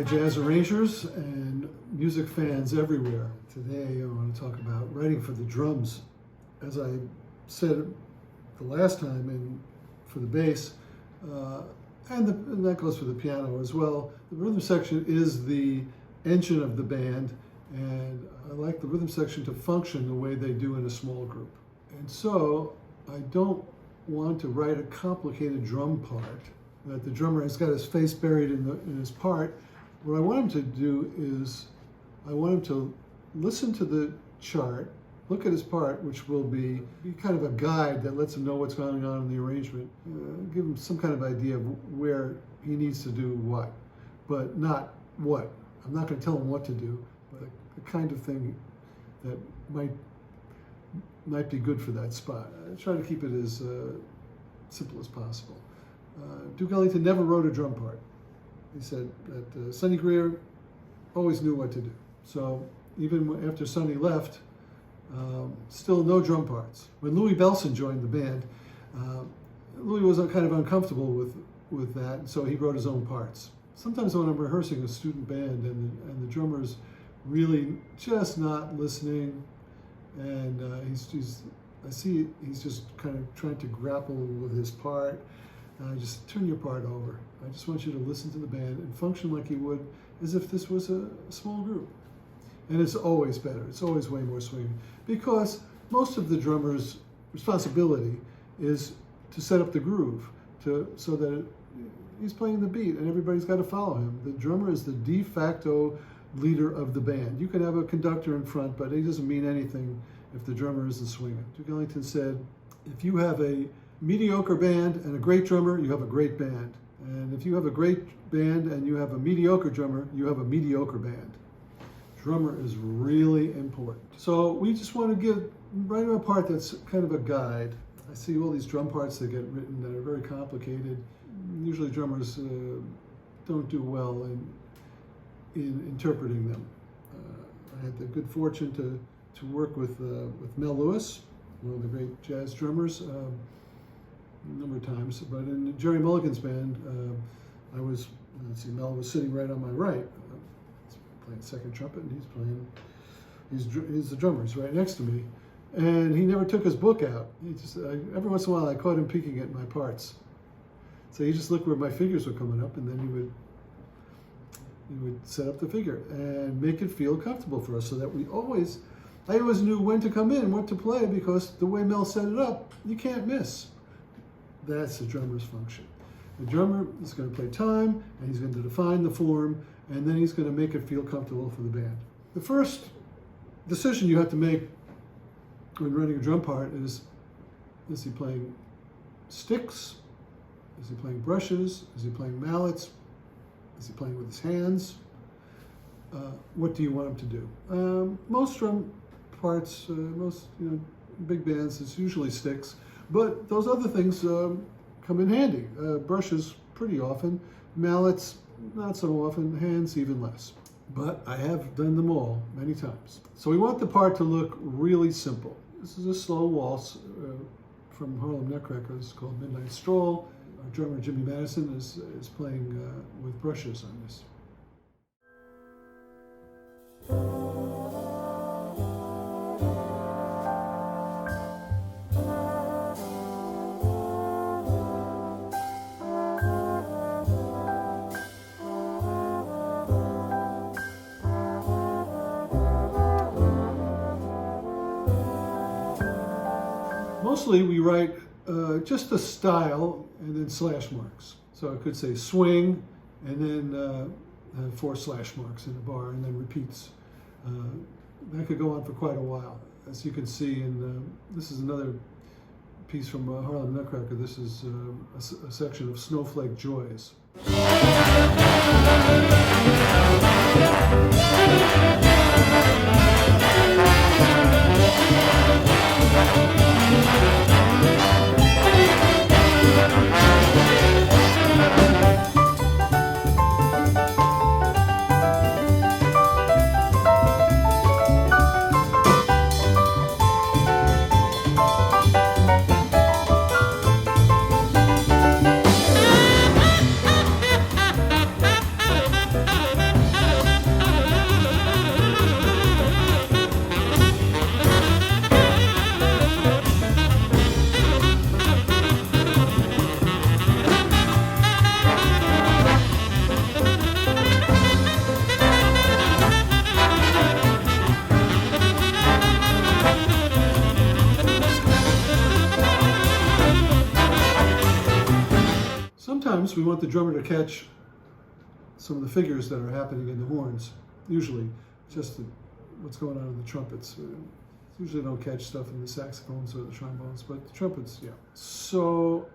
jazz arrangers and music fans everywhere. Today I want to talk about writing for the drums. As I said the last time, and for the bass, and that goes for the piano as well, the rhythm section is the engine of the band, and I like the rhythm section to function the way they do in a small group. And so I don't want to write a complicated drum part that the drummer has got his face buried in his part. What I want him to do is I want him to listen to the chart, look at his part, which will be kind of a guide that lets him know what's going on in the arrangement, give him some kind of idea of where he needs to do what, but not what. I'm not going to tell him what to do, but the kind of thing that might be good for that spot. I try to keep it as simple as possible. Duke Ellington never wrote a drum part. He said that Sonny Greer always knew what to do. So even after Sonny left, still no drum parts. When Louis Bellson joined the band, Louis was kind of uncomfortable with that, so he wrote his own parts. Sometimes when I'm rehearsing a student band and the drummer's really just not listening, and I see he's just kind of trying to grapple with his part, I just turn your part over. I just want you to listen to the band and function like you would as if this was a small group. And it's always better. It's always way more swinging, because most of the drummer's responsibility is to set up the groove, so that he's playing the beat and everybody's got to follow him. The drummer is the de facto leader of the band. You can have a conductor in front, but it doesn't mean anything if the drummer isn't swinging. Duke Ellington said, if you have a mediocre band and a great drummer, you have a great band. And if you have a great band and you have a mediocre drummer, you have a mediocre band. Drummer is really important. So we just want to write a part that's kind of a guide. I see all these drum parts that get written that are very complicated. Usually drummers don't do well in interpreting them. I had the good fortune to work with Mel Lewis, one of the great jazz drummers, a number of times. But in Jerry Mulligan's band, Mel was sitting right on my right. Playing second trumpet, and he's the drummer. He's right next to me, and he never took his book out. He just every once in a while I caught him peeking at my parts. So he just looked where my figures were coming up, and then he would set up the figure and make it feel comfortable for us, so that I always knew when to come in and what to play, because the way Mel set it up, you can't miss. That's the drummer's function. The drummer is going to play time, and he's going to define the form, and then he's going to make it feel comfortable for the band. The first decision you have to make when writing a drum part is he playing sticks? Is he playing brushes? Is he playing mallets? Is he playing with his hands? What do you want him to do? Most drum parts, big bands, it's usually sticks, but those other things come in handy. Brushes pretty often, mallets not so often, hands even less. But I have done them all many times. So we want the part to look really simple. This is a slow waltz from Harlem Nutcrackers called Midnight Stroll. Our drummer Jimmy Madison is playing with brushes on this. Mostly we write just a style and then slash marks. So I could say swing and then 4 slash marks in a bar and then repeats. That could go on for quite a while. As you can see, this is another piece from Harlem Nutcracker. This is a section of Snowflake Joys. want the drummer to catch some of the figures that are happening in the horns. Usually, just what's going on in the trumpets. Usually don't catch stuff in the saxophones or the trombones, but the trumpets, yeah. So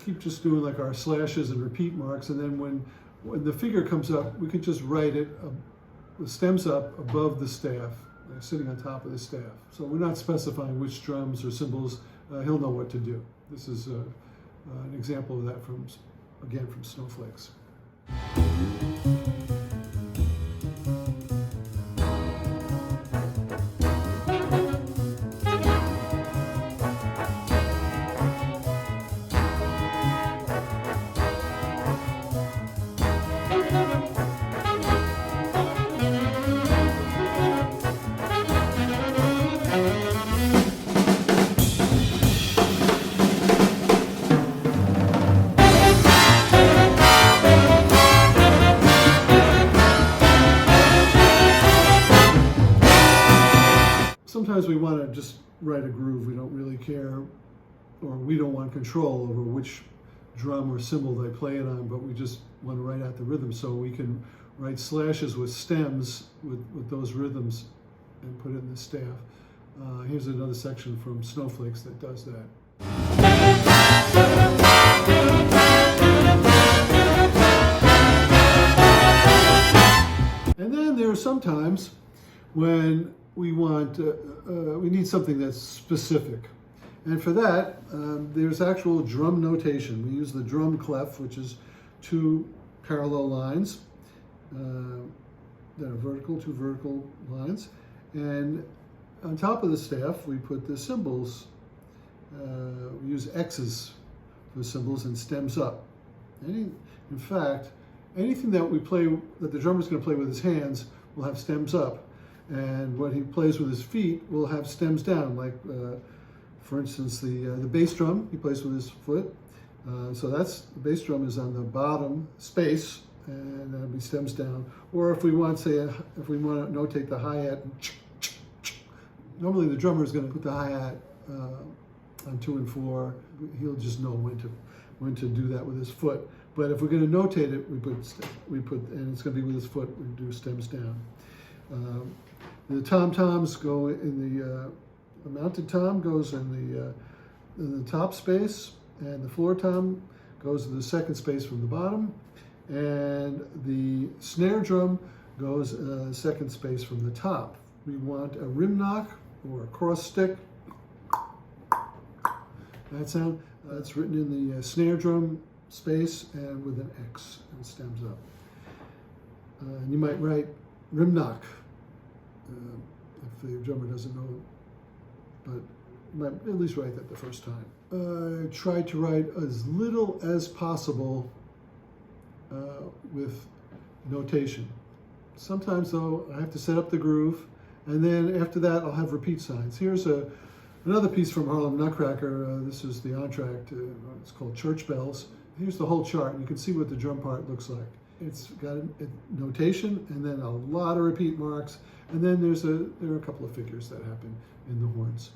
keep just doing like our slashes and repeat marks, and then when the figure comes up, we can just write it with stems up above the staff, sitting on top of the staff. So we're not specifying which drums or cymbals. He'll know what to do. This is an example of that again from Snowflakes. Sometimes we want to just write a groove. We don't really care, or we don't want control over which drum or cymbal they play it on, but we just want to write out the rhythm. So we can write slashes with stems with those rhythms and put it in the staff. Here's another section from Snowflakes that does that. And then there are some times when we need something that's specific. And for that, there's actual drum notation. We use the drum clef, which is two parallel lines that are vertical, two vertical lines. And on top of the staff, we put the cymbals. We use X's for cymbals and stems up. In fact, anything that that the drummer's going to play with his hands will have stems up. And what he plays with his feet will have stems down, like, for instance, the bass drum, he plays with his foot. So the bass drum is on the bottom space, and that'll be stems down. Or if we want to notate the hi-hat, normally the drummer is going to put the hi-hat on 2 and 4. He'll just know when to do that with his foot. But if we're going to notate it, and it's going to be with his foot, we do stems down. The tom-toms go in the mounted tom goes in the top space, and the floor tom goes in the second space from the bottom, and the snare drum goes second space from the top. We want a rim knock or a cross stick. That sound, that's written in the snare drum space and with an X and stems up. And you might write rim knock. If the drummer doesn't know, but you might at least write that the first time. Try to write as little as possible with notation. Sometimes, though, I have to set up the groove, and then after that, I'll have repeat signs. Here's another piece from Harlem Nutcracker. This is the entr'acte. It's called Church Bells. Here's the whole chart, and you can see what the drum part looks like. It's got a notation, and then a lot of repeat marks, and then there are a couple of figures that happen in the horns.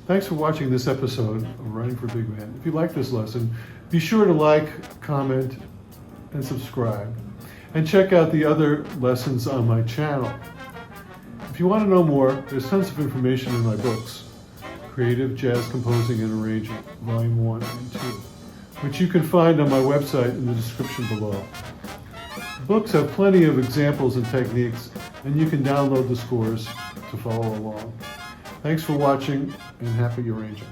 Thanks for watching this episode of Writing for Big Men. If you like this lesson, be sure to like, comment, and subscribe. And check out the other lessons on my channel. If you want to know more, there's tons of information in my books, Creative Jazz Composing and Arranging, Volume 1 and 2, which you can find on my website in the description below. The books have plenty of examples and techniques, and you can download the scores to follow along. Thanks for watching, and happy arranging.